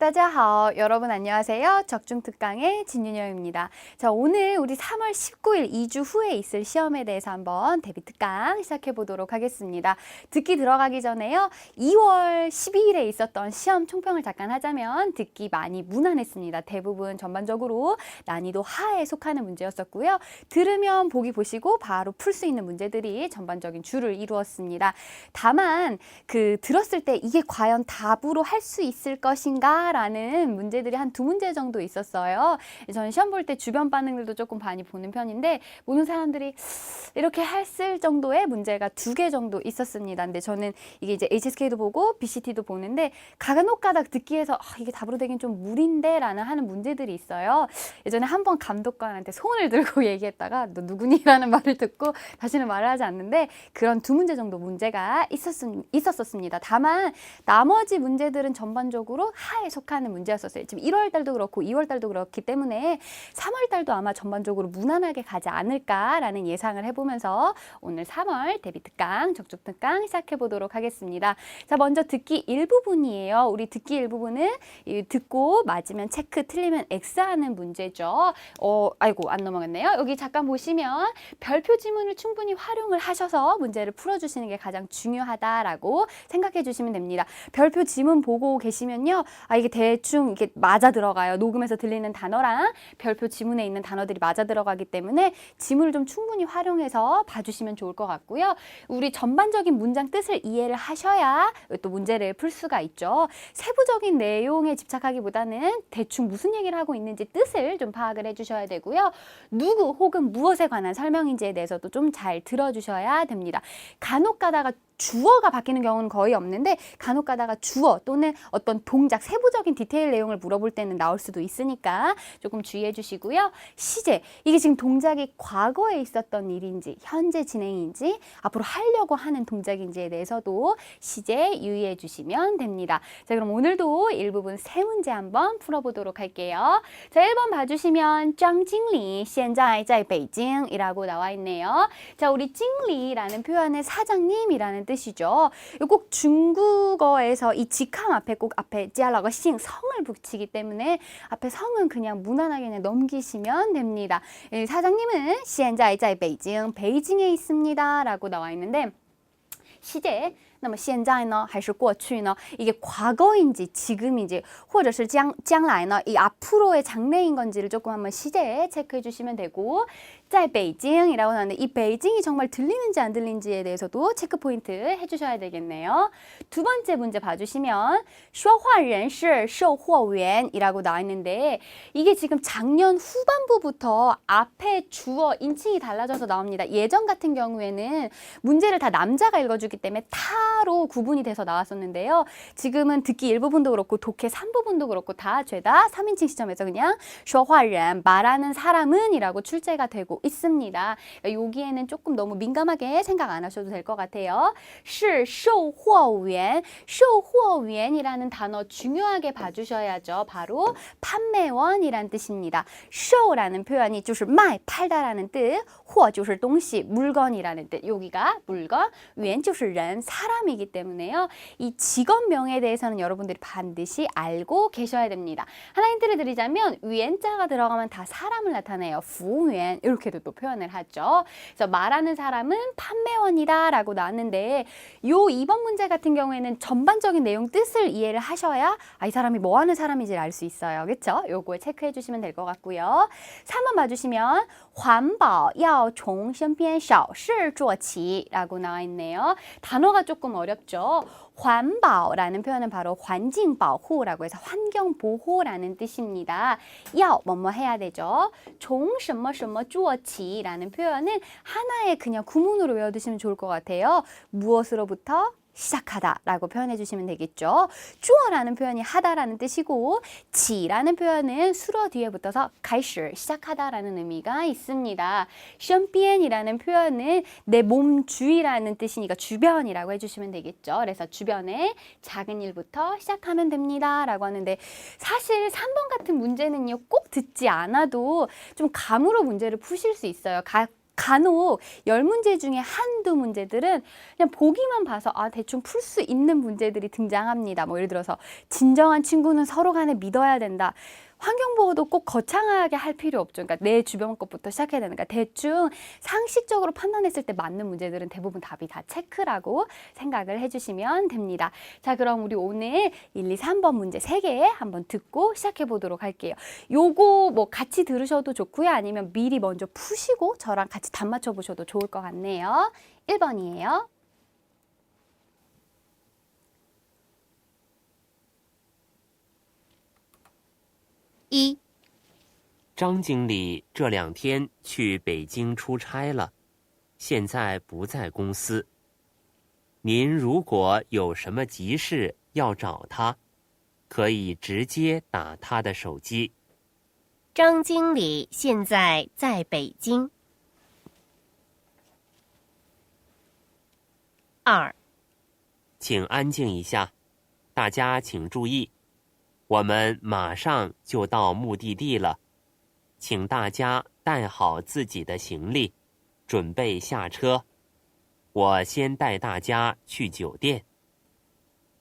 大家好, 여러분 안녕하세요. 적중특강의 진윤영입니다. 자, 오늘 우리 3월 19일 2주 후에 있을 시험에 대해서 한번 대비특강 시작해 보도록 하겠습니다. 듣기 들어가기 전에요. 2월 12일에 있었던 시험 총평을 잠깐 하자면 듣기 많이 무난했습니다. 대부분 전반적으로 난이도 하에 속하는 문제였었고요. 들으면 보기 보시고 바로 풀 수 있는 문제들이 전반적인 줄을 이루었습니다. 다만 들었을 때 이게 과연 답으로 할 수 있을 것인가 라는 문제들이 한 2문제 정도 있었어요. 저는 시험 볼 때 주변 반응들도 조금 많이 보는 편인데 보는 사람들이 이렇게 했을 정도의 문제가 2개 정도 있었습니다. 근데 저는 이게 이제 HSK도 보고 BCT도 보는데 간혹가닥 듣기에서 이게 답으로 되긴 좀 무리인데 라는 하는 문제들이 있어요. 예전에 한번 감독관한테 손을 들고 얘기했다가 너 누구니? 라는 말을 듣고 다시는 말을 하지 않는데 그런 2문제 정도 문제가 있었습니다. 다만 나머지 문제들은 전반적으로 하에 속하는 문제였었어요. 지금 1월 달도 그렇고 2월 달도 그렇기 때문에 3월 달도 아마 전반적으로 무난하게 가지 않을까라는 예상을 해보면서 오늘 3월 대비특강, 적중특강 시작해 보도록 하겠습니다. 자, 먼저 듣기 일부분이에요. 우리 듣기 일부분은 듣고 맞으면 체크, 틀리면 X 하는 문제죠. 아이고, 안 넘어갔네요. 여기 잠깐 보시면 별표 지문을 충분히 활용을 하셔서 문제를 풀어주시는 게 가장 중요하다라고 생각해 주시면 됩니다. 별표 지문 보고 계시면요. 이게 대충 이게 맞아 들어가요. 녹음에서 들리는 단어랑 별표 지문에 있는 단어들이 맞아 들어가기 때문에 지문을 좀 충분히 활용해서 봐주시면 좋을 것 같고요. 우리 전반적인 문장 뜻을 이해를 하셔야 또 문제를 풀 수가 있죠. 세부적인 내용에 집착하기보다는 대충 무슨 얘기를 하고 있는지 뜻을 좀 파악을 해주셔야 되고요. 누구 혹은 무엇에 관한 설명인지에 대해서도 좀 잘 들어주셔야 됩니다. 간혹 가다가 주어가 바뀌는 경우는 거의 없는데 간혹 가다가 주어 또는 어떤 동작, 세부적인 디테일 내용을 물어볼 때는 나올 수도 있으니까 조금 주의해 주시고요. 시제, 이게 지금 동작이 과거에 있었던 일인지 현재 진행인지 앞으로 하려고 하는 동작인지에 대해서도 시제 유의해 주시면 됩니다. 자, 그럼 오늘도 일부분 세 문제 한번 풀어보도록 할게요. 자, 1번 봐주시면 장经理现在在北京이라고 나와 있네요. 자, 우리 징리라는 표현의 사장님이라는 뜻이죠. 꼭 중국어에서 이 직함 앞에 꼭 앞에 지알라가 싱 성을 붙이기 때문에 앞에 성은 그냥 무난하게 그냥 넘기시면 됩니다. 사장님은 现在在北京 베이징에 있습니다 라고 나와 있는데 시제 那么现在呢还是过去呢 이게 과거인지 지금인지 或者是将来呢 이 앞으로의 장래인 건지를 조금 한번 시제에 체크해 주시면 되고 在北京이라고 나왔는데 이 베이징이 정말 들리는지 안 들리는지에 대해서도 체크 포인트 해주셔야 되겠네요. 두 번째 문제 봐주시면 说话人是售货员이라고 나와 있는데 이게 지금 작년 후반부부터 앞에 주어 인칭이 달라져서 나옵니다. 예전 같은 경우에는 문제를 다 남자가 읽어주기 때문에 타로 구분이 돼서 나왔었는데요. 지금은 듣기 일부분도 그렇고 독해 3부분도 그렇고 다 죄다 3인칭 시점에서 그냥 说话人 말하는 사람은 이라고 출제가 되고 있습니다. 여기에는 조금 너무 민감하게 생각 안 하셔도 될 것 같아요. 是售货员 售货员이라는 단어 중요하게 봐주셔야죠. 바로 판매원이란 뜻입니다. 售라는 표현이 就是卖 팔다라는 뜻, 货就是东西 물건이라는 뜻. 여기가 물건, 员就是人 사람이기 때문에요. 이 직업명에 대해서는 여러분들이 반드시 알고 계셔야 됩니다. 하나 힌트를 드리자면 员자가 들어가면 다 사람을 나타내요. 服务员 이렇게도 또 표현을 하죠. 그래서 말하는 사람은 판매원이다 라고 나왔는데 요 2번 문제 같은 경우에는 전반적인 내용 뜻을 이해를 하셔야 이 사람이 뭐 하는 사람인지를 알 수 있어요. 그렇죠? 요거 체크해 주시면 될 것 같고요. 3번 봐주시면 环保要从身边小事做起라고 나와 있네요. 단어가 조금 어렵죠. 环保라는 표현은 바로 环境保护라고 해서 환경 보호라는 뜻입니다. 要뭐뭐 해야 되죠. 从什么什么做起라는 표현은 하나의 그냥 구문으로 외워두시면 좋을 것 같아요. 무엇으로부터? 시작하다 라고 표현해 주시면 되겠죠. 주어라는 표현이 하다라는 뜻이고 지라는 표현은 수로 뒤에 붙어서 开始 시작하다라는 의미가 있습니다. 身边이라는 표현은 내 몸 주위라는 뜻이니까 주변이라고 해주시면 되겠죠. 그래서 주변에 작은 일부터 시작하면 됩니다 라고 하는데 사실 3번 같은 문제는요 꼭 듣지 않아도 좀 감으로 문제를 푸실 수 있어요. 간혹 10문제 중에 한두 문제들은 그냥 보기만 봐서 대충 풀 수 있는 문제들이 등장합니다. 뭐 예를 들어서 진정한 친구는 서로 간에 믿어야 된다. 환경보호도 꼭 거창하게 할 필요 없죠. 그러니까 내 주변 것부터 시작해야 되는 거니까 대충 상식적으로 판단했을 때 맞는 문제들은 대부분 답이 다 체크라고 생각을 해주시면 됩니다. 자, 그럼 우리 오늘 1, 2, 3번 문제 3개 한번 듣고 시작해 보도록 할게요. 요거 뭐 같이 들으셔도 좋고요. 아니면 미리 먼저 푸시고 저랑 같이 답 맞춰 보셔도 좋을 것 같네요. 1번이에요. 一、张经理这2天去北京出差了，现在不在公司。您如果有什么急事要找他，可以直接打他的手机。张经理现在在北京。2、请安静一下，大家请注意，我们马上就到目的地了，请大家带好自己的行李，准备下车。我先带大家去酒店。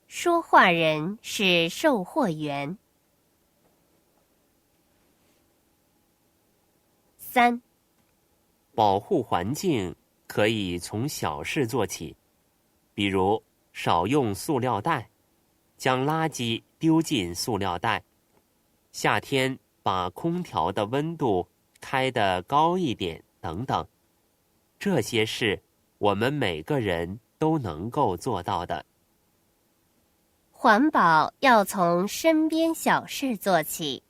说话人是售货员。3、保护环境可以从小事做起，比如少用塑料袋，将垃圾丢进塑料袋，夏天把空调的温度开得高一点等等。这些事我们每个人都能够做到的。环保要从身边小事做起。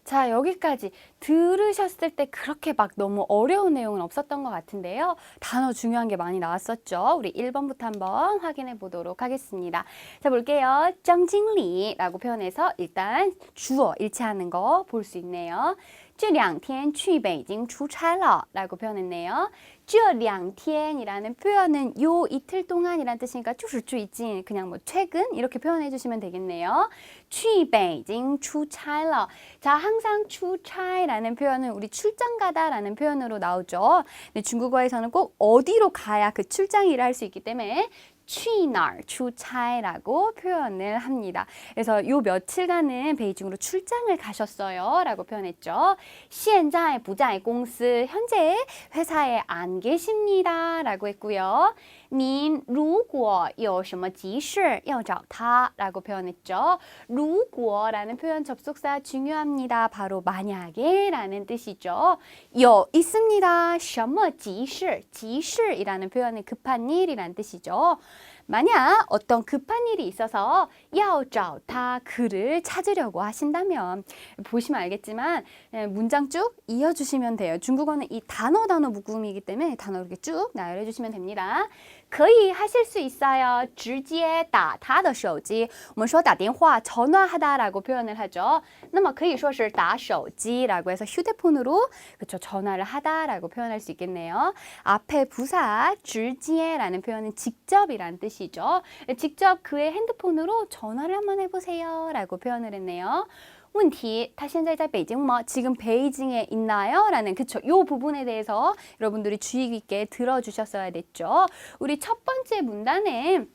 자, 여기까지 들으셨을 때 그렇게 막 너무 어려운 내용은 없었던 것 같은데요. 단어 중요한 게 많이 나왔었죠. 우리 1번부터 한번 확인해 보도록 하겠습니다. 자, 볼게요. 정징리라고 표현해서 일단 주어 일치하는 거 볼 수 있네요. 这2天去北京出差了라고 표현했네요. 这2天이라는 표현은 요 이틀 동안이라는 뜻이니까 就是最近 그냥 뭐 최근 이렇게 표현해 주시면 되겠네요. 去北京出差了. 자, 항상 出差라는 표현은 우리 출장 가다라는 표현으로 나오죠. 근데 중국어에서는 꼭 어디로 가야 그 출장일을 할 수 있기 때문에 去哪儿出差라고 표현을 합니다. 그래서 요 며칠간은 베이징으로 출장을 가셨어요 라고 표현했죠. 现在不在公司 현재 회사에 안 계십니다 라고 했고요. 您如果有什么急事要找他 라고 표현했죠. 如果라는 표현 접속사 중요합니다. 바로 만약에 라는 뜻이죠. 有 있습니다. 什么急事 急事이라는 표현은 급한 일이라는 뜻이죠. 만약 어떤 급한 일이 있어서 要找他 그를 찾으려고 하신다면 보시면 알겠지만 문장 쭉 이어주시면 돼요. 중국어는 이 단어 묶음이기 때문에 단어 이렇게 쭉 나열해 주시면 됩니다. 可以 하실 수 있어요. 直接打他的手机我们说打电话 전화하다라고 표현을 하죠. 那么可以说是打手机라고 해서 휴대폰으로 그쵸 전화를 하다라고 표현할 수 있겠네요. 앞에 부사 直接라는 표현은 직접이란 뜻이죠. 직접 그의 핸드폰으로 전화를 한번 해보세요 라고 표현을 했네요. 问题, 他现在在北京吗? 지금 베이징에 있나요? 라는 그쵸, 요 부분에 대해서 여러분들이 주의 깊게 들어주셨어야 됐죠. 우리 첫 번째 문단에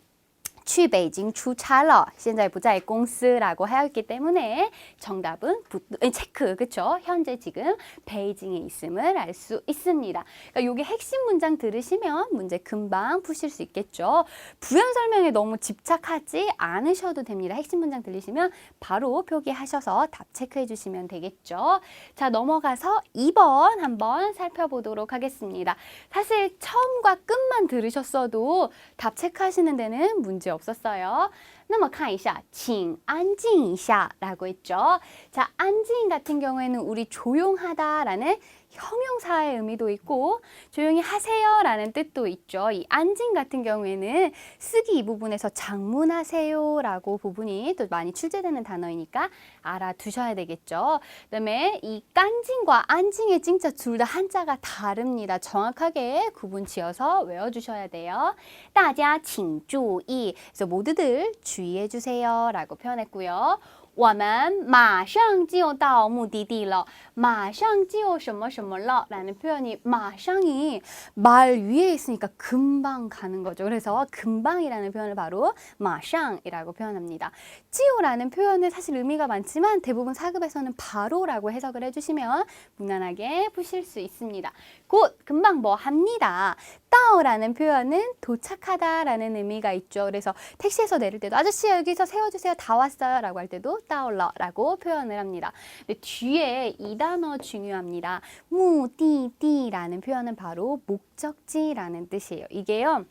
去北京出差了现在不在公司라고 하였기 때문에 정답은 체크, 그쵸? 현재 지금 베이징에 있음을 알 수 있습니다. 그러니까 요게 핵심 문장 들으시면 문제 금방 푸실 수 있겠죠. 부연 설명에 너무 집착하지 않으셔도 됩니다. 핵심 문장 들리시면 바로 표기하셔서 답 체크해 주시면 되겠죠. 자, 넘어가서 2번 한번 살펴보도록 하겠습니다. 사실 처음과 끝만 들으셨어도 답 체크하시는 데는 문제 없었어요. 那么看一下请安静一下 라고 했죠. 자, 안静 같은 경우에는 우리 조용하다라는 형용사의 의미도 있고 조용히 하세요 라는 뜻도 있죠. 이 안静 같은 경우에는 쓰기 이 부분에서 장문하세요 라고 부분이 또 많이 출제되는 단어이니까 알아두셔야 되겠죠. 그 다음에 이 깐징과 안징의 징자 둘 다 한자가 다릅니다. 정확하게 구분 지어서 외워주셔야 돼요. 大家请注意 그래서 모두들 주의해 주세요 라고 표현했고요. 我们马上就到目的地了马上就什么什么了라는 표현이 마상이 말 위에 있으니까 금방 가는 거죠. 그래서 금방이라는 표현을 바로 마상이라고 표현합니다. 찌오라는 표현은 사실 의미가 많지만 대부분 사급에서는 바로라고 해석을 해주시면 무난하게 푸실 수 있습니다. 곧 금방 뭐 합니다. 따오라는 표현은 도착하다라는 의미가 있죠. 그래서 택시에서 내릴 때도 아저씨 여기서 세워주세요. 다 왔어요. 라고 할 때도 따올러라고 표현을 합니다. 근데 뒤에 이 단어 중요합니다. 무디디라는 표현은 바로 목적지라는 뜻이에요. 이게요.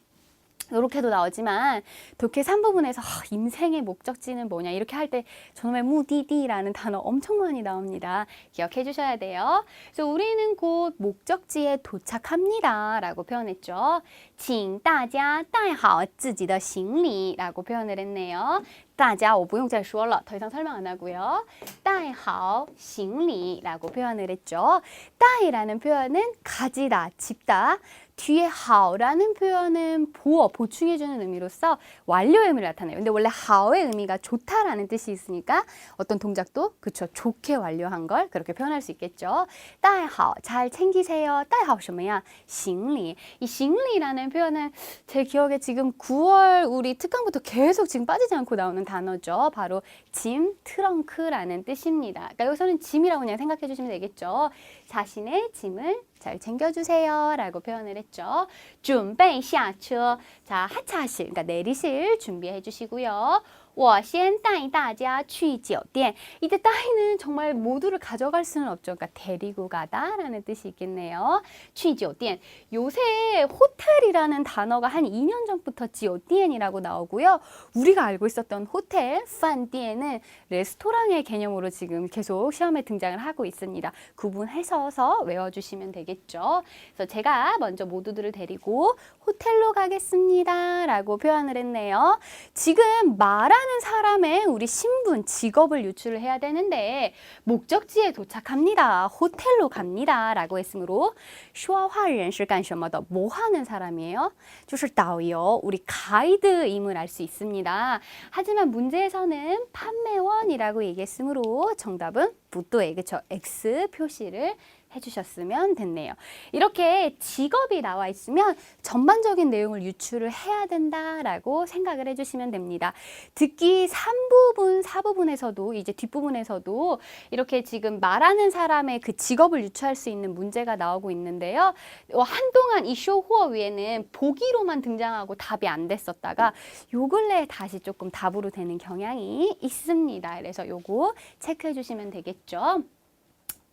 이렇게도 나오지만 독해 3부분에서 인생의 목적지는 뭐냐 이렇게 할 때 저놈의 무디디라는 단어 엄청 많이 나옵니다. 기억해 주셔야 돼요. 그래서 우리는 곧 목적지에 도착합니다 라고 표현했죠. 请大家带好自己的行李 라고 표현을 했네요. 大家我不用再说了. 더 이상 설명 안 하고요. 带好行李 라고 표현을 했죠. 带라는 표현은 가지다, 집다. 뒤에 하오라는 표현은 보충해주는 의미로서 완료의 의미를 나타내요. 근데 원래 하오의 의미가 좋다라는 뜻이 있으니까 어떤 동작도 그쵸 좋게 완료한 걸 그렇게 표현할 수 있겠죠. 带好 잘 챙기세요. 带好什么呀? 行李. 이 行李라는 표현은 제 기억에 지금 9월 우리 특강부터 계속 지금 빠지지 않고 나오는 단어죠. 바로 짐, 트렁크라는 뜻입니다. 그러니까 여기서는 짐이라고 그냥 생각해 주시면 되겠죠. 자신의 짐을 잘 챙겨주세요 라고 표현을 했죠. 准备下车. 자, 하차하실, 그러니까 내리실 준비해 주시고요. 我先带大家去酒店. 이때 따이는 정말 모두를 가져갈 수는 없죠. 그러니까 데리고 가다라는 뜻이 있겠네요. 去酒店. 요새 호텔이라는 단어가 한 2년 전부터 酒店이라고 나오고요. 우리가 알고 있었던 호텔, 饭店은 레스토랑의 개념으로 지금 계속 시험에 등장을 하고 있습니다. 구분해서 외워주시면 되겠죠. 그래서 제가 먼저 모두들을 데리고 호텔로 가겠습니다 라고 표현을 했네요. 지금 말하는 사람의 우리 신분, 직업을 유추를 해야 되는데 목적지에 도착합니다. 호텔로 갑니다 라고 했으므로 说话人是干什么的? 뭐 하는 사람이에요? 就是导游, 우리 가이드임을 알 수 있습니다. 하지만 문제에서는 판매원이라고 얘기했으므로 정답은 부도에 그쵸? X 표시를 해주셨으면 됐네요. 이렇게 직업이 나와 있으면 전반적인 내용을 유추를 해야 된다라고 생각을 해주시면 됩니다. 듣기 3부분, 4부분에서도 이제 뒷부분에서도 이렇게 지금 말하는 사람의 그 직업을 유추할 수 있는 문제가 나오고 있는데요. 한동안 이 쇼호어 위에는 보기로만 등장하고 답이 안 됐었다가 요 근래에 다시 조금 답으로 되는 경향이 있습니다. 그래서 요거 체크해 주시면 되겠죠.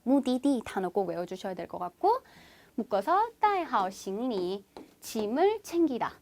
무디디 단어 꼭 외워주셔야 될 것 같고 묶어서 带好行李 짐을 챙기다.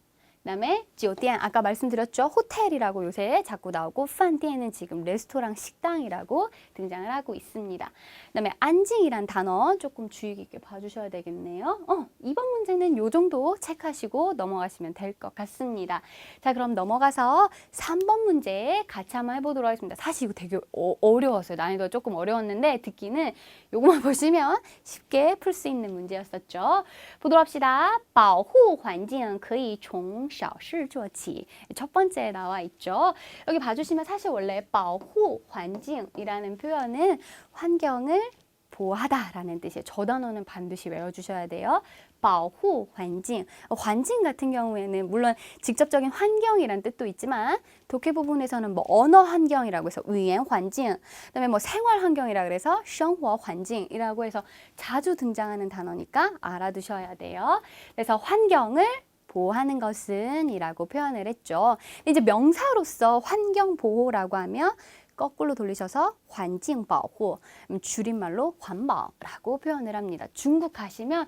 그다음에 酒店 아까 말씀드렸죠. 호텔이라고 요새 자꾸 나오고 饭店은 지금 레스토랑 식당이라고 등장을 하고 있습니다. 그다음에 안징이란 단어 조금 주의 깊게 봐주셔야 되겠네요. 이번 문제는 요 정도 체크하시고 넘어가시면 될 것 같습니다. 자, 그럼 넘어가서 3번 문제 같이 한번 해보도록 하겠습니다. 사실 이거 되게 어려웠어요. 난이도가 조금 어려웠는데 듣기는 요거만 보시면 쉽게 풀 수 있는 문제였었죠. 보도록 합시다. 保护环境可以从小事做起. 첫 번째에 나와 있죠. 여기 봐주시면 사실 원래 保护环境이라는 표현은 환경을 보호하다라는 뜻이에요. 저 단어는 반드시 외워주셔야 돼요. 保护环境. 환경 같은 경우에는 물론 직접적인 환경이란 뜻도 있지만 독해 부분에서는 뭐 언어 환경이라고 해서 语言环境, 그다음에 뭐 생활 환경이라 그래서 生活环境이라고 해서 자주 등장하는 단어니까 알아두셔야 돼요. 그래서 환경을 보호하는 것은 이라고 표현을 했죠. 이제 명사로서 환경 보호라고 하면 거꾸로 돌리셔서 环境保护, 줄임말로 环保라고 표현을 합니다. 중국 가시면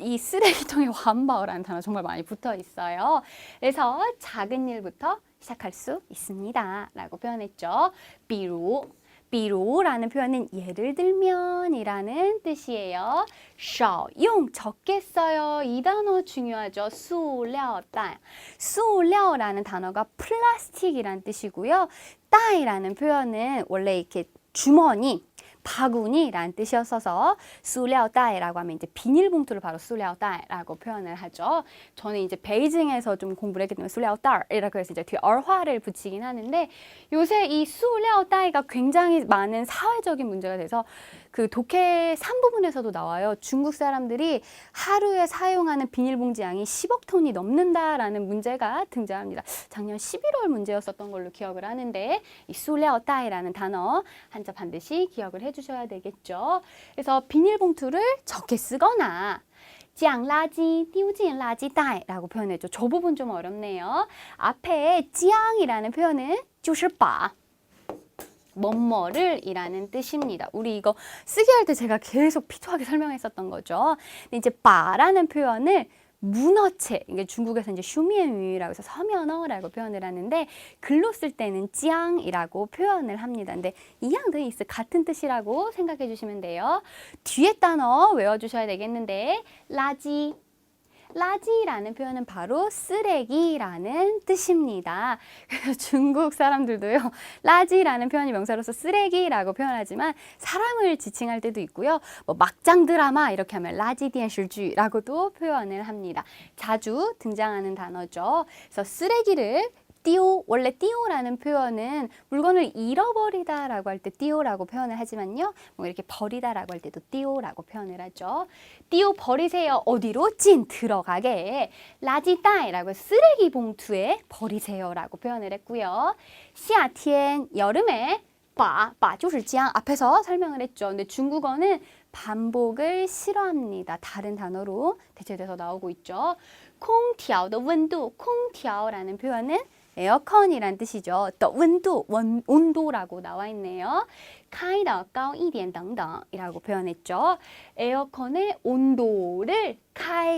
이 쓰레기통에 环保라는 단어 정말 많이 붙어 있어요. 그래서 작은 일부터 시작할 수 있습니다 라고 표현했죠. 比如 비로라는 표현은 예를 들면 이라는 뜻이에요. 少用 적게 써요. 이 단어 중요하죠. 塑料袋. 塑料라는 단어가 플라스틱이란 뜻이고요. 袋라는 표현은 원래 이렇게 주머니, 바구니라는 뜻이었어서 塑料袋라고 하면 이제 비닐봉투를 바로 塑料袋라고 표현을 하죠. 저는 이제 베이징에서 좀 공부를 했기 때문에 塑料袋이라고 해서 이제 뒤에 얼화를 붙이긴 하는데 요새 이 塑料袋가 굉장히 많은 사회적인 문제가 돼서 그 독해 3부분에서도 나와요. 중국 사람들이 하루에 사용하는 비닐봉지 양이 10억 톤이 넘는다라는 문제가 등장합니다. 작년 11월 문제였었던 걸로 기억을 하는데 이 塑料袋라는 단어 한자 반드시 기억을 해주셔야 되겠죠. 그래서 비닐봉투를 적게 쓰거나 将垃圾丢进垃圾袋라고 표현했죠. 저 부분 좀 어렵네요. 앞에 将이라는 표현은 就是把 뭐뭐를 이라는 뜻입니다. 우리 이거 쓰기 할 때 제가 계속 피투하게 설명했었던 거죠. 근데 이제 바라는 표현을 문어체, 이게 중국에서 이제 슈미엔유라고 해서 서면어라고 표현을 하는데 글로 쓸 때는 짱이라고 표현을 합니다. 근데 이양드이스 같은 뜻이라고 생각해 주시면 돼요. 뒤에 단어 외워주셔야 되겠는데 라지. 라지라는 표현은 바로 쓰레기라는 뜻입니다. 그래서 중국 사람들도요. 라지라는 표현이 명사로서 쓰레기라고 표현하지만 사람을 지칭할 때도 있고요. 뭐 막장 드라마 이렇게 하면 라지 디엔시주라고도 표현을 합니다. 자주 등장하는 단어죠. 그래서 쓰레기를 띠오, 원래 띠오라는 표현은 물건을 잃어버리다라고 할 때 띠오라고 표현을 하지만요. 뭐 이렇게 버리다라고 할 때도 띠오라고 표현을 하죠. 띠오 버리세요. 어디로? 찐 들어가게. 라지다이라고 쓰레기 봉투에 버리세요라고 표현을 했고요. 夏天 여름에 바 就是짱 앞에서 설명을 했죠. 근데 중국어는 반복을 싫어합니다. 다른 단어로 대체돼서 나오고 있죠. 空调的温度, 空调라는 표현은 에어컨이란 뜻이죠. 또 온도라고 나와 있네요. 开的高一点等等이라고 표현했죠. 에어컨의 온도를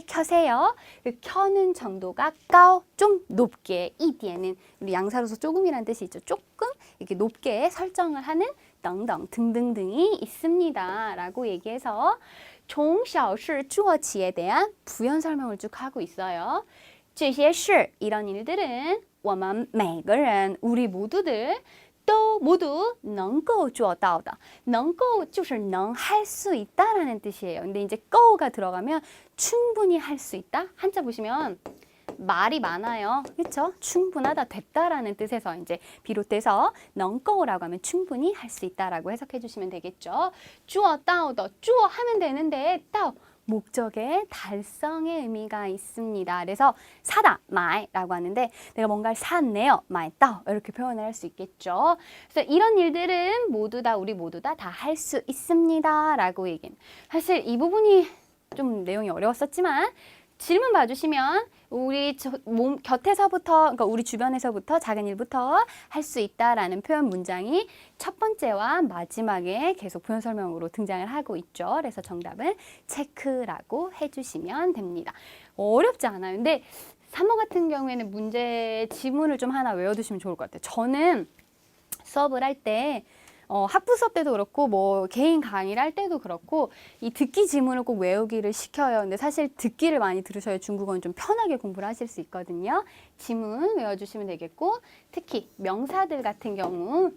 켜세요. 그 켜는 정도가 高, 좀 높게, 一点은 우리 양사로서 조금이란 뜻이 있죠. 조금 이렇게 높게 설정을 하는 等等 등등등이 있습니다. 라고 얘기해서 从小事做起에 대한 부연 설명을 쭉 하고 있어요. 这些事 이런 일들은 我们每个人 우리 모두들 또 모두 能够做到的能够就是能할 수 있다라는 뜻이에요. 근데 이제 够가 들어가면 충분히 할 수 있다. 한자 보시면 말이 많아요. 그렇죠? 충분하다, 됐다라는 뜻에서 이제 비롯돼서 能够라고 하면 충분히 할 수 있다라고 해석해 주시면 되겠죠. 做到的 做 하면 되는데 到 목적의 달성의 의미가 있습니다. 그래서 사다, 마이라고 하는데 내가 뭔가를 샀네요, 마이다 이렇게 표현을 할 수 있겠죠. 그래서 이런 일들은 모두 다 우리 모두 다 할 수 있습니다라고 얘기합니다. 사실 이 부분이 좀 내용이 어려웠었지만 질문 봐주시면 우리 몸 곁에서부터, 그러니까 우리 주변에서부터 작은 일부터 할 수 있다라는 표현 문장이 첫 번째와 마지막에 계속 부연 설명으로 등장을 하고 있죠. 그래서 정답은 체크라고 해주시면 됩니다. 어렵지 않아요. 근데 3번 같은 경우에는 문제 지문을 좀 하나 외워두시면 좋을 것 같아요. 저는 수업을 할 때 학부 수업 때도 그렇고 뭐 개인 강의를 할 때도 그렇고 이 듣기 지문을 꼭 외우기를 시켜요. 근데 사실 듣기를 많이 들으셔야 중국어는 좀 편하게 공부를 하실 수 있거든요. 지문 외워주시면 되겠고 특히 명사들 같은 경우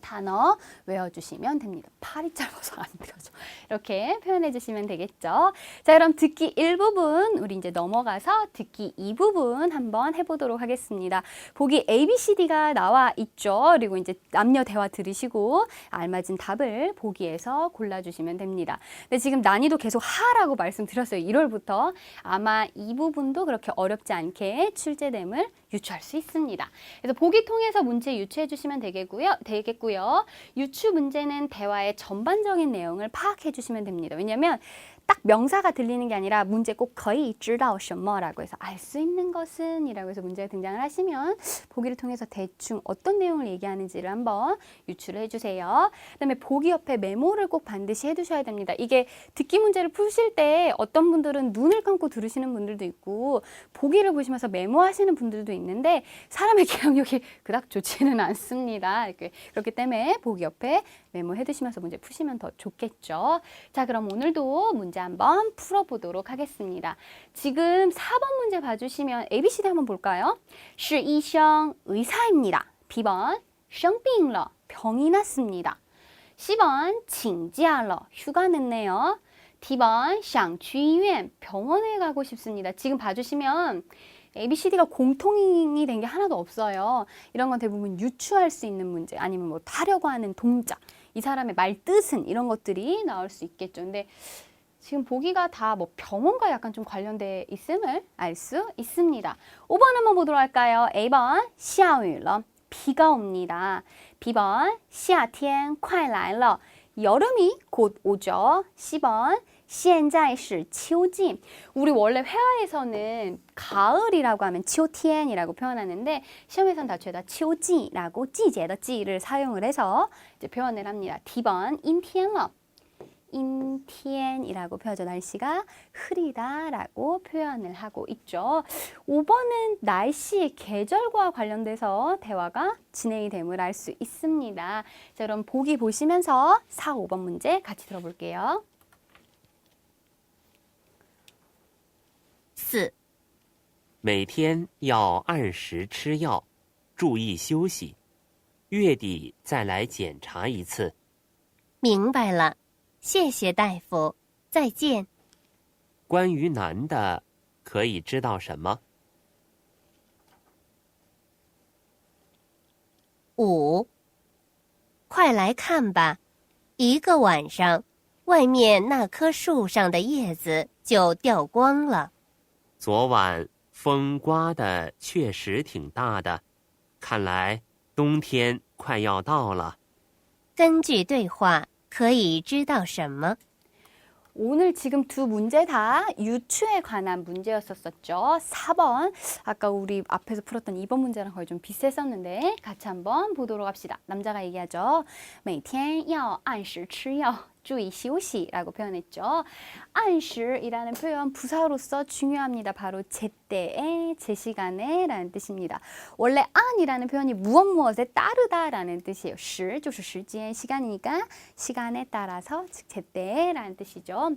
단어 외워주시면 됩니다. 팔이 짧아서 안 들어져. 이렇게 표현해 주시면 되겠죠. 자, 그럼 듣기 1부분 우리 이제 넘어가서 듣기 2부분 한번 해보도록 하겠습니다. 보기 ABCD가 나와 있죠. 그리고 이제 남녀 대화 들으시고 알맞은 답을 보기에서 골라주시면 됩니다. 근데 지금 난이도 계속 하라고 말씀드렸어요. 1월부터 아마 이 부분도 그렇게 어렵지 않게 출제됨을 유추할 수 있습니다. 그래서 보기 통해서 문제 유추해 주시면 되겠고요. 유추 문제는 대화의 전반적인 내용을 파악해 주시면 됩니다. 왜냐하면 딱 명사가 들리는 게 아니라 문제 꼭 거의 知道什么라고 해서 알 수 있는 것은 이라고 해서 문제가 등장을 하시면 보기를 통해서 대충 어떤 내용을 얘기하는지를 한번 유추를 해주세요. 그다음에 보기 옆에 메모를 꼭 반드시 해두셔야 됩니다. 이게 듣기 문제를 푸실 때 어떤 분들은 눈을 감고 들으시는 분들도 있고 보기를 보시면서 메모하시는 분들도 있는데 사람의 기억력이 그닥 좋지는 않습니다. 그렇기 때문에 보기 옆에 메모해 두시면서 문제 푸시면 더 좋겠죠. 자, 그럼 오늘도 문제 한번 풀어보도록 하겠습니다. 지금 4번 문제 봐주시면 ABCD 한번 볼까요? 是医生 의사입니다. B번 生病了 병이 났습니다. 10번 请假了 휴가 냈네요. D번 想去医院 병원에 가고 싶습니다. 지금 봐주시면 ABCD가 공통이 된 게 하나도 없어요. 이런 건 대부분 유추할 수 있는 문제 아니면 뭐 하려고 하는 동작 이 사람의 말 뜻은 이런 것들이 나올 수 있겠죠. 근데 지금 보기가 다 뭐 병원과 약간 좀 관련돼 있음을 알 수 있습니다. 5번 한번 보도록 할까요? A번 下雨了 비가 옵니다. B번 夏天快来了 여름이 곧 오죠. C번 现在是秋季 우리 원래 회화에서는 가을이라고 하면 秋天이라고 표현하는데 시험에서는 다 죄다 秋季라고 季节的季를 사용을 해서 이제 표현을 합니다. D번 阴天了 阴天이라고 표현하죠. 날씨가 흐리다라고 표현을 하고 있죠. 5번은 날씨, 계절과 관련돼서 대화가 진행이 됨을 알 수 있습니다. 자, 그럼 보기 보시면서 4, 5번 문제 같이 들어볼게요. 4. 每天要按时吃药，注意休息。月底再来检查一次。明白了，谢谢大夫，再见。关于男的，可以知道什么？ 5. 快来看吧，一个晚上，外面那棵树上的叶子就掉光了。昨晚风刮得确实挺大的，看来冬天快要到了。根据对话，可以知道什么？ 오늘 지금 두 문제 다 유추에 관한 문제였었죠. 4번 아까 우리 앞에서 풀었던 2번 문제랑 거의 좀 비슷했었는데 같이 한번 보도록 합시다. 남자가 얘기하죠. 每天要按时吃药注意休息라고 표현했죠. 按时이라는 표현 부사로서 중요합니다. 바로 제때에, 제시간에 라는 뜻입니다. 원래 안이라는 표현이 무엇에 따르다 라는 뜻이에요. 时就是时间, 시간이니까 시간에 따라서 즉 제때에 라는 뜻이죠.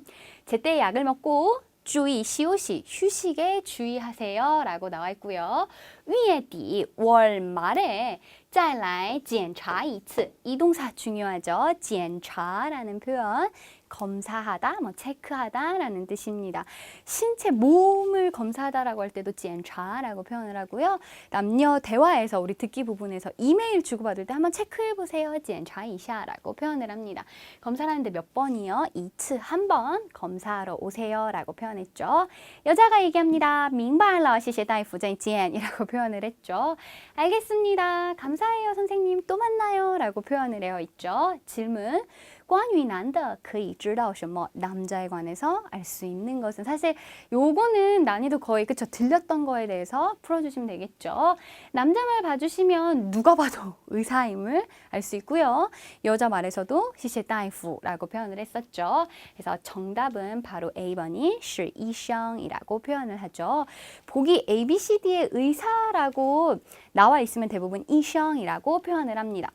제때에 약을 먹고 注意休息, 휴식에 주의하세요 라고 나와 있고요. 月底, 월 말에 再来检查一次, 이 동사 중요하죠. 检查라는 표현, 검사하다, 뭐 체크하다 라는 뜻입니다. 신체 몸을 검사하다라고 할 때도 检查라고 표현을 하고요. 남녀 대화에서 우리 듣기 부분에서 이메일 주고받을 때 한번 체크해보세요. 检查一下라고 표현을 합니다. 검사를 하는데 몇 번이요? 2次, 한 번 검사하러 오세요 라고 표현했죠. 여자가 얘기합니다. 明白了,谢谢大夫,再见 이라고 표현을 했죠. 알겠습니다. 감사해요 선생님. 또 만나요 라고 표현을 해어 있죠. 질문. 关于男的可以知道什么? 남자에 관해서 알 수 있는 것은 사실 요거는 난이도 거의 그쵸 들렸던 거에 대해서 풀어주시면 되겠죠. 남자 말 봐주시면 누가 봐도 의사임을 알 수 있고요. 여자 말에서도 谢谢大夫라고 표현을 했었죠. 그래서 정답은 바로 A번이 是医生이라고 표현을 하죠. 보기 ABCD의 의사라고 나와 있으면 대부분 医生이라고 표현을 합니다.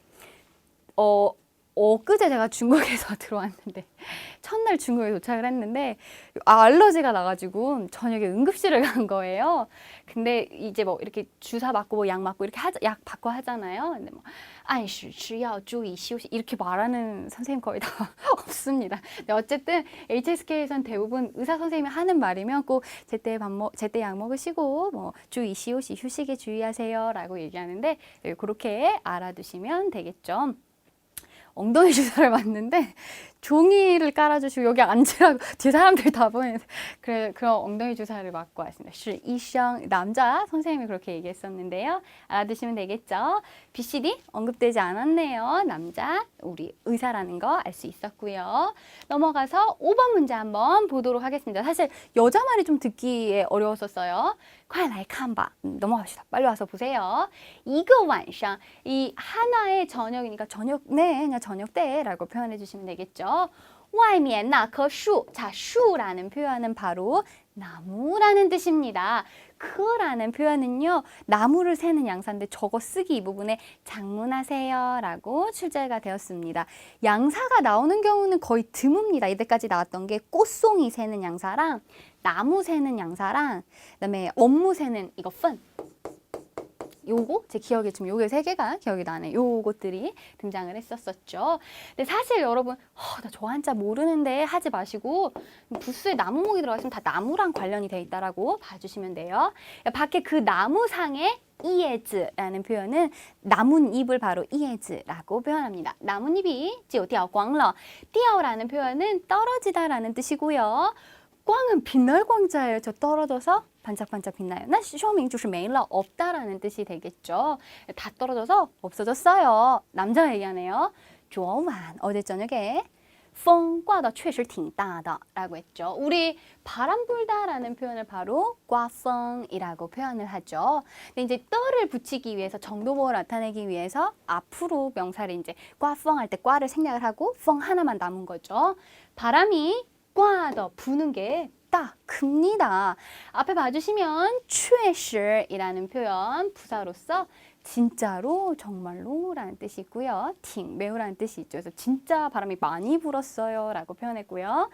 엊그제 제가 중국에서 들어왔는데 첫날 중국에 도착을 했는데 알러지가 나가지고 저녁에 응급실을 간 거예요. 근데 이제 뭐 이렇게 주사 맞고 뭐 약 맞고 이렇게 약 받고 하잖아요. 근데 뭐 按时吃药注意休息 이렇게 말하는 선생님 거의 다 없습니다. 근데 어쨌든 HSK에선 대부분 의사 선생님이 하는 말이면 꼭 제때 제때 약 먹으시고 뭐 注意休息 휴식에 주의하세요라고 얘기하는데 그렇게 알아두시면 되겠죠. 엉덩이 주사를 맞는데 종이를 깔아주시고 여기 앉으라고 뒤에 사람들이 다 보이는데 그래 그런 엉덩이 주사를 맞고 왔습니다. 是医生 남자 선생님이 그렇게 얘기했었는데요. 알아두시면 되겠죠. BCD 언급되지 않았네요. 남자 우리 의사라는 거 알 수 있었고요. 넘어가서 5번 문제 한번 보도록 하겠습니다. 사실 여자 말이 좀 듣기에 어려웠었어요. 快来看吧 넘어갑시다. 빨리 와서 보세요. 一个晚上 이 하나의 저녁이니까 저녁 네 그냥 저녁 때라고 표현해 주시면 되겠죠. 外面那棵树 자, 수라는 표현은 바로 나무라는 뜻입니다. 크라는 표현은요. 나무를 세는 양사인데 저거 쓰기 이 부분에 장문하세요 라고 출제가 되었습니다. 양사가 나오는 경우는 거의 드뭅니다. 이때까지 나왔던 게 꽃송이 세는 양사랑 나무 세는 양사랑 그다음에 업무 세는 이거 펀 요거 제 기억에 지금 요게 세 개가 기억이 나네. 요것들이 등장을 했었었죠. 근데 사실 여러분 나 저 한자 모르는데 하지 마시고 부스에 나무목이 들어가 있으면 다 나무랑 관련이 돼 있다라고 봐주시면 돼요. 밖에 그 나무상에 이에즈라는 표현은 나뭇잎을 바로 이에즈라고 표현합니다. 나뭇잎이 就掉光了. 띄어라는 표현은 떨어지다라는 뜻이고요. 꽝은 빛날 광자예요. 저 떨어져서 반짝반짝 빛나요. 那说明就是没了, 없다라는 뜻이 되겠죠. 다 떨어져서 없어졌어요. 남자 얘기하네요. 昨晚 어제 저녁에 风刮得确实挺大的 라고 했죠. 우리 바람 불다라는 표현을 바로 刮风이라고 표현을 하죠. 근데 이제 떠를 붙이기 위해서 정도보를 나타내기 위해서 앞으로 명사를 이제 刮风 할 때 꽈를 생략을 하고 风 하나만 남은 거죠. 바람이 刮더 부는 게 딱 큽니다. 앞에 봐주시면 确实이라는 표현 부사로서 진짜로, 정말로 라는 뜻이 있고요. 挺 매우라는 뜻이 있죠. 그래서 진짜 바람이 많이 불었어요 라고 표현했고요.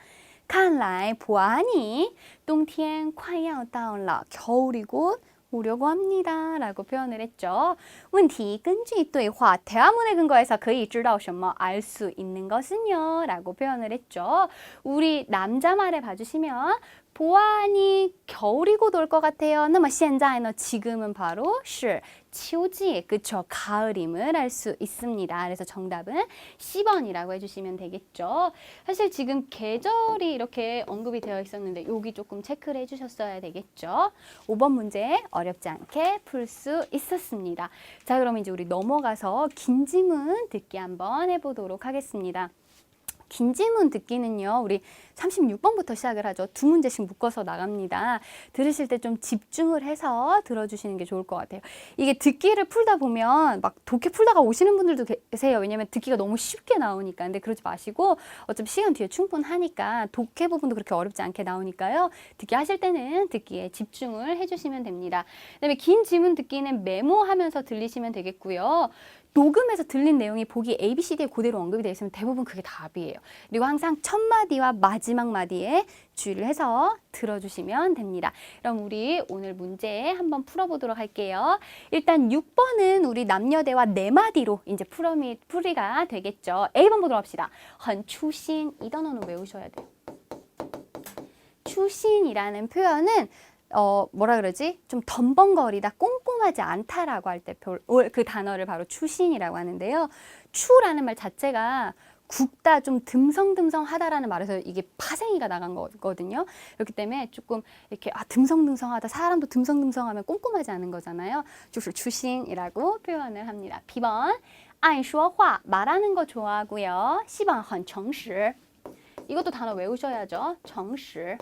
看来 보아하니 冬天快要到了 겨울이 곧 오려고 합니다 라고 표현을 했죠. 问题根据对话 대화문에 근거해서 可以知道什么 알 수 있는 것은요 라고 표현을 했죠. 우리 남자 말에 봐주시면 보아하니 겨울이 곧 올 것 같아요. 那么现在呢 지금은 바로 是秋季 그쵸 가을임을 알 수 있습니다. 그래서 정답은 10번이라고 해주시면 되겠죠. 사실 지금 계절이 이렇게 언급이 되어 있었는데 여기 조금 체크를 해주셨어야 되겠죠. 5번 문제 어렵지 않게 풀 수 있었습니다. 자 그럼 이제 우리 넘어가서 긴 지문 듣기 한번 해보도록 하겠습니다. 긴 지문 듣기는요. 우리 36번부터 시작을 하죠. 두 문제씩 묶어서 나갑니다. 들으실 때 좀 집중을 해서 들어주시는 게 좋을 것 같아요. 이게 듣기를 풀다 보면 막 독해 풀다가 오시는 분들도 계세요. 왜냐면 듣기가 너무 쉽게 나오니까. 근데 그러지 마시고 어차피 시간 뒤에 충분하니까 독해 부분도 그렇게 어렵지 않게 나오니까요. 듣기 하실 때는 듣기에 집중을 해주시면 됩니다. 그다음에 긴 지문 듣기는 메모하면서 들리시면 되겠고요. 녹음해서 들린 내용이 보기 A, B, C, D에 그대로 언급이 되어 있으면 대부분 그게 답이에요. 그리고 항상 첫 마디와 마지막 마디에 주의를 해서 들어주시면 됩니다. 그럼 우리 오늘 문제 한번 풀어보도록 할게요. 일단 6번은 우리 남녀대화 4마디로 이제 풀이가 되겠죠. A번 보도록 합시다. 很粗心 이 단어는 외우셔야 돼요. 추신이라는 표현은 뭐라 그러지? 좀 덤벙거리다, 꼼꼼하지 않다라고 할 때 그 단어를 바로 추신이라고 하는데요. 추라는 말 자체가 굽다, 좀 듬성듬성하다라는 말에서 이게 파생이가 나간 거거든요. 그렇기 때문에 조금 이렇게 듬성듬성하다, 사람도 듬성듬성하면 꼼꼼하지 않은 거잖아요. 就是추신이라고 표현을 합니다. B번, 爱说话 말하는 거 좋아하고요. 10번, 很诚实 이것도 단어 외우셔야죠. 诚实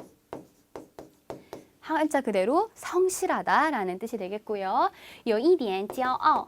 한자 그대로 성실하다라는 뜻이 되겠고요. 有一点骄傲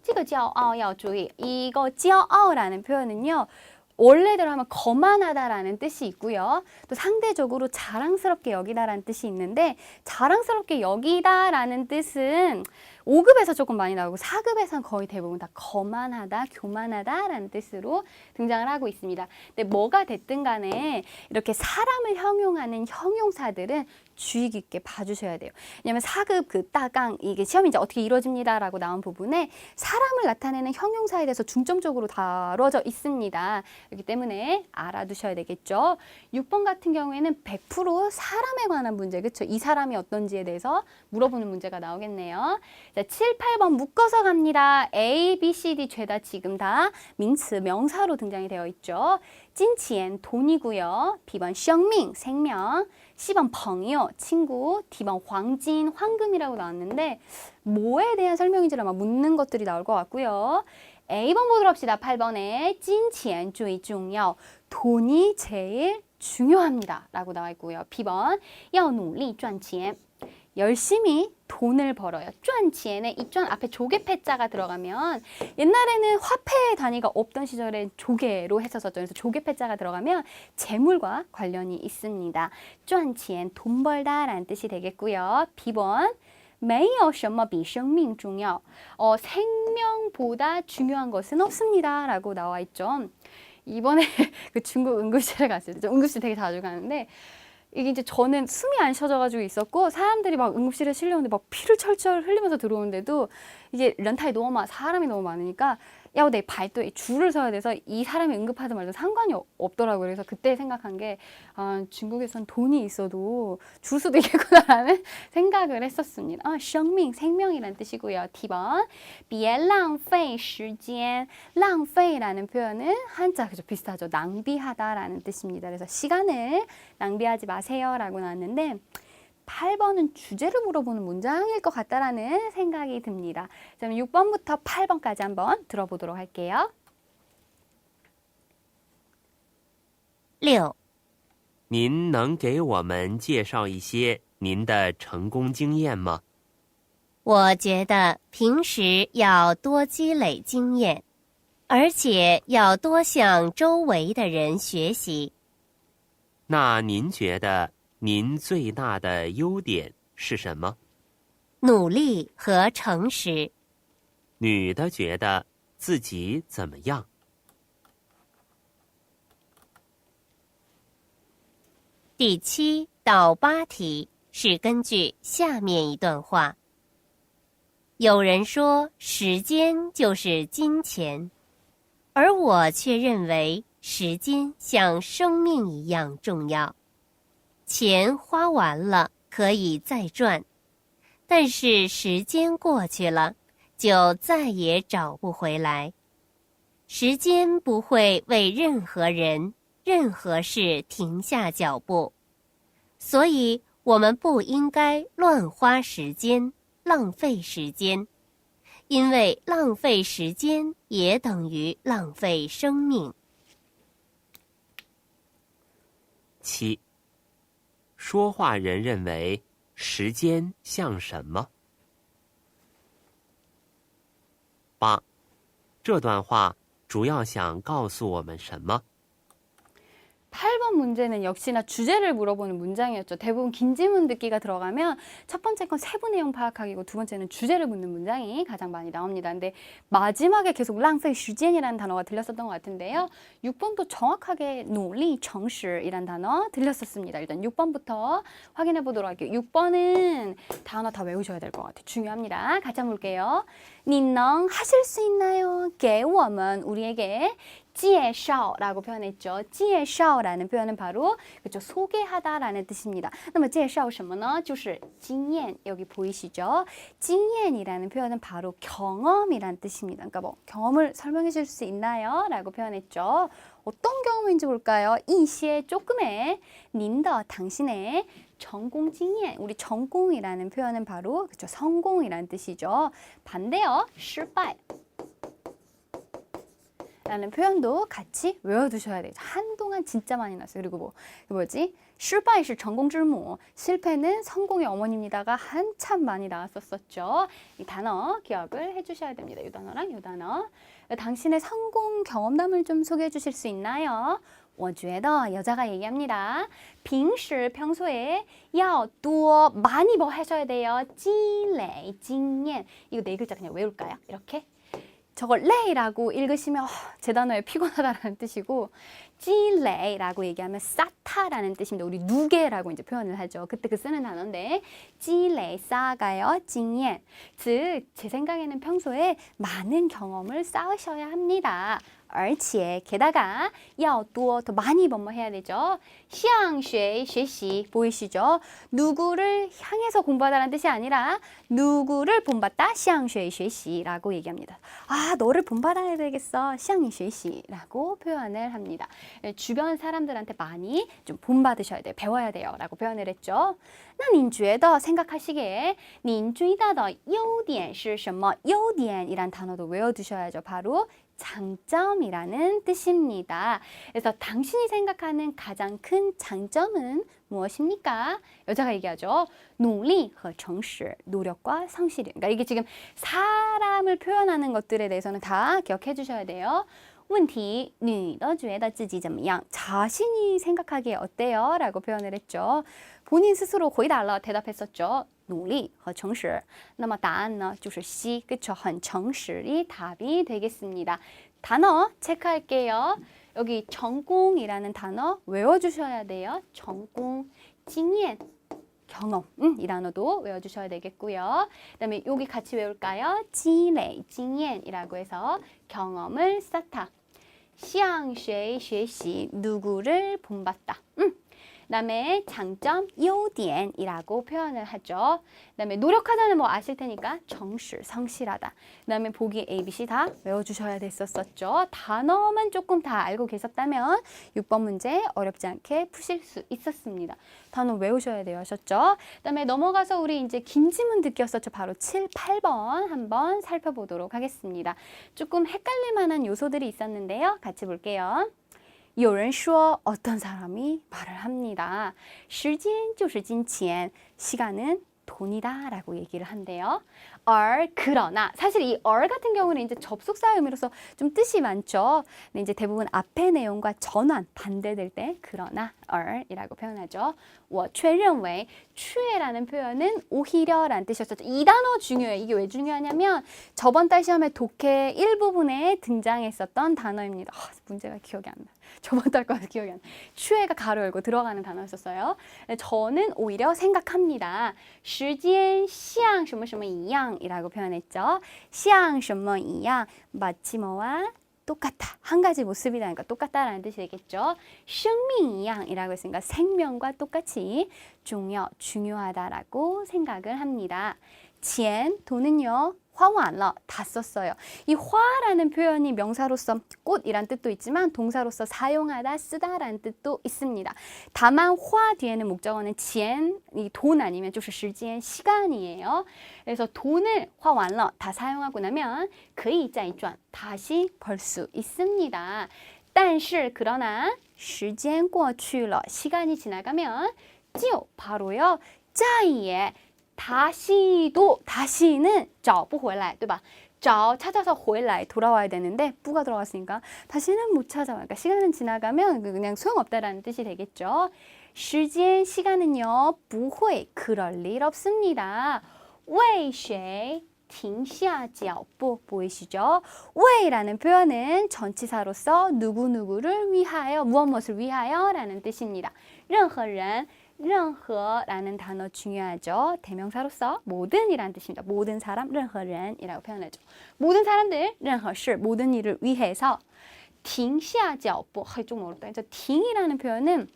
这个骄傲要注意 이거 骄傲라는 표현은요. 원래대로 하면 거만하다라는 뜻이 있고요. 또 상대적으로 자랑스럽게 여기다라는 뜻이 있는데 자랑스럽게 여기다라는 뜻은 5급에서 조금 많이 나오고 4급에서는 거의 대부분 다 거만하다, 교만하다라는 뜻으로 등장을 하고 있습니다. 근데 뭐가 됐든 간에 이렇게 사람을 형용하는 형용사들은 주의 깊게 봐주셔야 돼요. 왜냐하면 4급 그 따강 이게 시험이 이제 어떻게 이루어집니다라고 나온 부분에 사람을 나타내는 형용사에 대해서 중점적으로 다뤄져 있습니다. 그렇기 때문에 알아두셔야 되겠죠. 6번 같은 경우에는 100% 사람에 관한 문제, 그렇죠? 이 사람이 어떤지에 대해서 물어보는 문제가 나오겠네요. 자, 7, 8번 묶어서 갑니다. A, B, C, D 죄다 지금 다名词, 명사로 등장이 되어 있죠. 金钱 돈이고요. B번 生命 생명, C번 朋友 친구, D번 黄金 황금이라고 나왔는데 뭐에 대한 설명인지를 아마 묻는 것들이 나올 것 같고요. A번 보도록 합시다. 8번에 金钱最重要 돈이 제일 중요합니다 라고 나와 있고요. B번 要努力赚钱 열심히 돈을 벌어요. 赚钱에 이 赚 앞에 조개패자가 들어가면 옛날에는 화폐 단위가 없던 시절에 조개로 했었었죠. 그래서 조개패자가 들어가면 재물과 관련이 있습니다. 赚钱 돈 벌다라는 뜻이 되겠고요. B번 没有什么比生命重要 생명보다 중요한 것은 없습니다 라고 나와 있죠. 이번에 그 중국 응급실에 갔을 때, 응급실 되게 자주 가는데 이게 이제 저는 숨이 안 쉬어져가지고 있었고 사람들이 막 응급실에 실려오는데 막 피를 철철 흘리면서 들어오는데도 이게 런타이 너무 사람이 너무 많으니까 야, 내 발도에 줄을 서야 돼서 이 사람이 응급하든 말든 상관이 없더라고요. 그래서 그때 생각한 게 중국에선 돈이 있어도 줄 수도 있겠구나라는 생각을 했었습니다. 生命, 생명이라는 뜻이고요. T번, 别浪费时间. 浪费라는 표현은 한자 그죠 비슷하죠. 낭비하다라는 뜻입니다. 그래서 시간을 낭비하지 마세요라고 나왔는데 8번은 주제를 물어보는 문장일 것 같다라는 생각이 듭니다. 그럼 6번부터 8번까지 한번 들어보도록 할게요. 6. 您能给我们介绍一些您的成功经验吗？我觉得平时要多积累经验，而且要多向周围的人学习。那您觉得您最大的优点是什么？努力和诚实。女的觉得自己怎么样？第7到8题是根据下面一段话。有人说时间就是金钱，而我却认为时间像生命一样重要。钱花完了可以再赚，但是时间过去了，就再也找不回来。时间不会为任何人、任何事停下脚步，所以我们不应该乱花时间、浪费时间，因为浪费时间也等于浪费生命。7. 说话人认为时间像什么？ 8. 这段话主要想告诉我们什么？ 8번 문제는 역시나 주제를 물어보는 문장이었죠. 대부분 긴 지문 듣기가 들어가면 첫 번째 건 세부 내용 파악하기고 두 번째는 주제를 묻는 문장이 가장 많이 나옵니다. 근데 마지막에 계속 랑페이 슈젠이라는 단어가 들렸었던 것 같은데요. 6번도 정확하게 노리, 정실이라는 단어 들렸었습니다. 일단 6번부터 확인해 보도록 할게요. 6번은 단어 다 외우셔야 될 것 같아요. 중요합니다. 같이 한번 볼게요. 你能 하실 수 있나요? 给我们 우리에게 介绍라고 표현했죠. 介绍라는 표현은 바로 그렇죠. 소개하다라는 뜻입니다. 那么介绍什么呢? 就是经验 여기 보이시죠? 经验이라는 표현은 바로 경험이란 뜻입니다. 그러니까 뭐 경험을 설명해 줄 수 있나요? 라고 표현했죠. 어떤 경험인지 볼까요? 一些 조금의 您的 당신의 전공经验 우리 전공이라는 표현은 바로 그렇죠. 성공이란 뜻이죠. 반대요. 失败 라는 표현도 같이 외워두셔야 돼요. 한동안 진짜 많이 나왔어요. 그리고 뭐 뭐지? 失败是成功之母 실패는 성공의 어머니입니다가 한참 많이 나왔었죠. 이 단어 기억을 해주셔야 됩니다. 이 단어랑 이 단어. 당신의 성공 경험담을 좀 소개해 주실 수 있나요? 我觉得 여자가 얘기합니다. 平时 평소에 要多 많이 뭐 하셔야 돼요? 积累经验 이거 네 글자 그냥 외울까요? 이렇게 저걸 레이라고 읽으시면 제 단어에 피곤하다라는 뜻이고 찌레이라고 얘기하면 쌓다라는 뜻입니다. 우리 누게라고 이제 표현을 하죠. 그때 그 쓰는 단어인데 찌레이 쌓아가요. 징예. 즉 제 생각에는 평소에 많은 경험을 쌓으셔야 합니다. 而且 게다가 要多 더 많이 뭐뭐 해야 되죠. 向学学习 보이시죠? 누구를 향해서 공부하다라는 뜻이 아니라 누구를 본받다 向学学习라고 얘기합니다. 아 너를 본받아야 되겠어. 向学习라고 표현을 합니다. 주변 사람들한테 많이 좀 본받으셔야 돼요. 배워야 돼요. 라고 표현을 했죠. 那您觉得 생각하시기에 您最大的优点是什么? 优点이란 단어도 외워두셔야죠. 바로 장점이라는 뜻입니다. 그래서 당신이 생각하는 가장 큰 장점은 무엇입니까? 여자가 얘기하죠. 努力和诚实, 노력과 성실이. 그러니까 이게 지금 사람을 표현하는 것들에 대해서는 다 기억해 주셔야 돼요. 问题,你的觉得自己怎么样? 자신이 생각하기에 어때요? 라고 표현을 했죠. 본인 스스로 거의 다 대답했었죠. 努力和诚实. 那么答案呢就是 C, 그쵸? 很诚实이 답이 되겠습니다. 단어 체크할게요. 여기 전공이라는 단어 외워주셔야 돼요. 전공, 经验 경험 이 단어도 외워주셔야 되겠고요. 그다음에 여기 같이 외울까요? 积累经验이라고 해서 경험을 쌓다. 向谁学习 누구를 본받다. 그다음에 장점 优点이라고 표현을 하죠. 그다음에 노력하다는 뭐 아실 테니까 诚实 성실하다. 그다음에 보기 A, B, C 다 외워주셔야 됐었죠. 단어만 조금 다 알고 계셨다면 6번 문제 어렵지 않게 푸실 수 있었습니다. 단어 외우셔야 돼요. 하셨죠? 그다음에 넘어가서 우리 이제 긴 지문 듣기였었죠. 바로 7, 8번 한번 살펴보도록 하겠습니다. 조금 헷갈릴 만한 요소들이 있었는데요. 같이 볼게요. 有人说 어떤 사람이 말을 합니다. 时间就是金钱 시간은 돈이다 라고 얘기를 한대요. 그러나 사실 이 같은 경우는 이제 접속사 의미로서 좀 뜻이 많죠. 근데 이제 대부분 앞의 내용과 전환 반대될 때 그러나 이라고 표현하죠. 我却认为 추에라는 표현은 오히려라는 뜻이었죠. 이 단어 중요해요. 이게 왜 중요하냐면 저번 달 시험에 독해 일부분에 등장했었던 단어입니다. 문제가 기억이 안 나. 저번 달 거에서 기억이 안 나. 추에가 가로 열고 들어가는 단어였었어요. 저는 오히려 생각합니다. 时间像什么什么一样이라고 표현했죠. 像什么一样 마치 뭐와 똑같다. 한 가지 모습이라니까 똑같다라는 뜻이 되겠죠. 生命一样이라고 했으니까 생명과 똑같이 중요하다라고 생각을 합니다. 钱 돈은요. 花完了 다 썼어요. 이 화라는 표현이 명사로서 꽃이란 뜻도 있지만 동사로서 사용하다, 쓰다라는 뜻도 있습니다. 다만 화 뒤에는 목적어는 钱, 이 돈 아니면 就是时间, 시간이에요. 그래서 돈을 花完了 다 사용하고 나면 可以再赚 다시 벌 수 있습니다. 但是 그러나 时间过去了 시간이 지나가면 就 바로요. 再也 다시는 找不回来, 对吧? 찾아서 回来 돌아와야 되는데 뿌가 들어갔으니까 다시는 못 찾아와. 그러니까 시간은 지나가면 그냥 소용없다라는 뜻이 되겠죠. 时间 시간은요. 不会 그럴 일 없습니다. 为谁 停下脚步 보이시죠? 为라는 표현은 전치사로서 누구누구를 위하여, 무엇을 위하여 라는 뜻입니다. 任何人 任何라는 단어 중요하죠. 대명사로서 모든이라는 뜻입니다. 모든 사람, 任何人이라고 표현하죠. 모든 사람들, 任何事 모든 일을 위해서 停下脚步 좀 어렵다. 그래서 停이라는 표현은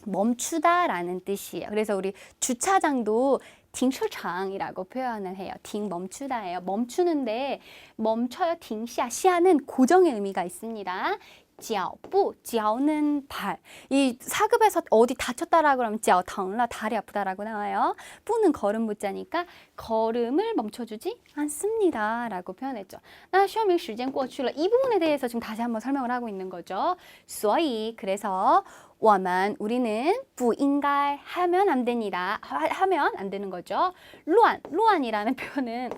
멈추다라는 뜻이에요. 그래서 우리 주차장도 停车场이라고 표현을 해요. 停 멈추다예요. 멈추는데 멈춰요. 停下, 시야는 고정의 의미가 있습니다. 脚步, 脚는 발. 이 사급에서 어디 다쳤다라고 하면 脚疼了, 다리 아프다라고 나와요. 步는 걸음 붙자니까 걸음을 멈춰주지 않습니다. 라고 표현했죠. 那说明时间过去了. 이 부분에 대해서 지금 다시 한번 설명을 하고 있는 거죠. 所以 그래서 我们 우리는 不应该 하면 안 됩니다. 하면 안 되는 거죠. 乱이라는 표현은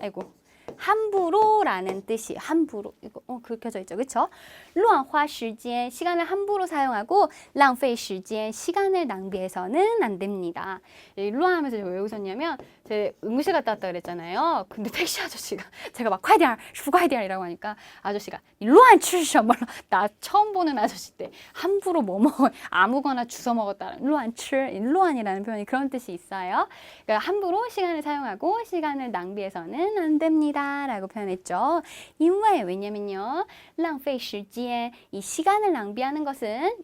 함부로라는 뜻이 함부로 이거 그렇게져 있죠, 그렇죠? 乱花时间 시간을 함부로 사용하고 浪费时间 시간을 낭비해서는 안 됩니다. 乱하면서 제가 왜 웃었냐면 제가 응급실 갔다 왔다 그랬잖아요. 근데 택시 아저씨가 제가 막快点快点 이라고 하니까 아저씨가 乱吃什么 나 처음 보는 아저씨 때 함부로 뭐 먹어 아무거나 주워 먹었다. 乱吃 乱이라는 표현이 그런 뜻이 있어요. 그러니까 함부로 시간을 사용하고 시간을 낭비해서는 안 됩니다. 라고 표현했죠. 因为 왜냐면요. 浪费时间 이 시간을 낭비하는 것은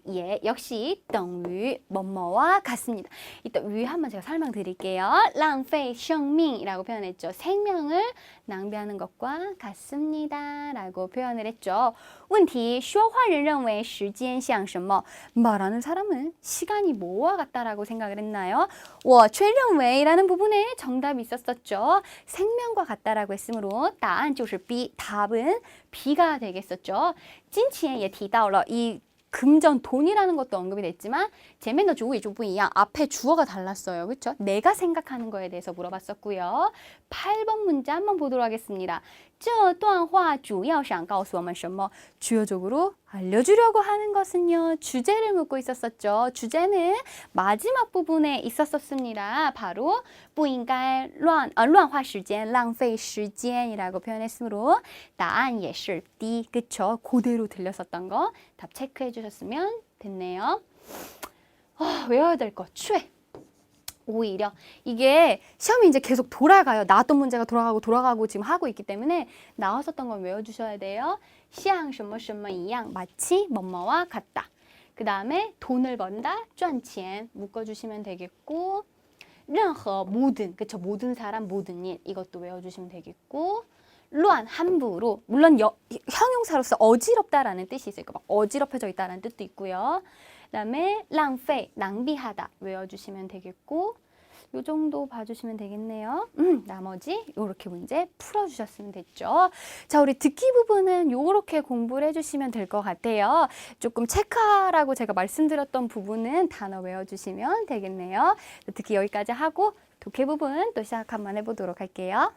역시 等于뭐뭐와 같습니다. 이따 위 한번 제가 설명드릴게요. 浪费生命이라고 표현했죠. 생명을 낭비하는 것과 같습니다. 라고 표현을 했죠. 问题说话人认为时间像什么 말하는 사람은 시간이 뭐와 같다라고 생각을 했나요? 我却认为 라는 부분에 정답이 있었었죠. 생명과 같다라고 했으므로 答案就是 B. 답은 B가 되겠었죠. 金钱也提到了 이 금전, 돈이라는 것도 언급이 됐지만 前面的主语就不一样 앞에 주어가 달랐어요. 그렇죠? 내가 생각하는 거에 대해서 물어봤었고요. 8번 문제 한번 보도록 하겠습니다. 这段话主要想告诉我们什么? 주요적으로 알려주려고 하는 것은요. 주제를 묻고 있었었죠. 주제는 마지막 부분에 있었었습니다. 바로 不应该乱花时间浪费时间이라고 표현했으므로 答案也是 D. 그쵸? 그대로 들렸었던 거 답 체크해 주셨으면 됐네요. 외워야 될 거, 추해. 오히려 이게 시험이 이제 계속 돌아가요. 나왔던 문제가 돌아가고 지금 하고 있기 때문에 나왔었던 건 외워주셔야 돼요. 像什么什么一样 마치 뭐뭐와 같다. 그 다음에 돈을 번다, 赚钱 묶어주시면 되겠고 任何 모든, 그쵸? 모든 사람, 모든 일 이것도 외워주시면 되겠고 乱 함부로 물론 형용사로서 어지럽다라는 뜻이 있어요. 막 어지럽혀져 있다라는 뜻도 있고요. 그다음에 浪费 낭비하다 외워주시면 되겠고 요 정도 봐주시면 되겠네요. 나머지 요렇게 문제 풀어주셨으면 됐죠. 자, 우리 듣기 부분은 요렇게 공부를 해주시면 될 것 같아요. 조금 체크하라고 제가 말씀드렸던 부분은 단어 외워주시면 되겠네요. 듣기 여기까지 하고 독해 부분 또 시작 한번 해보도록 할게요.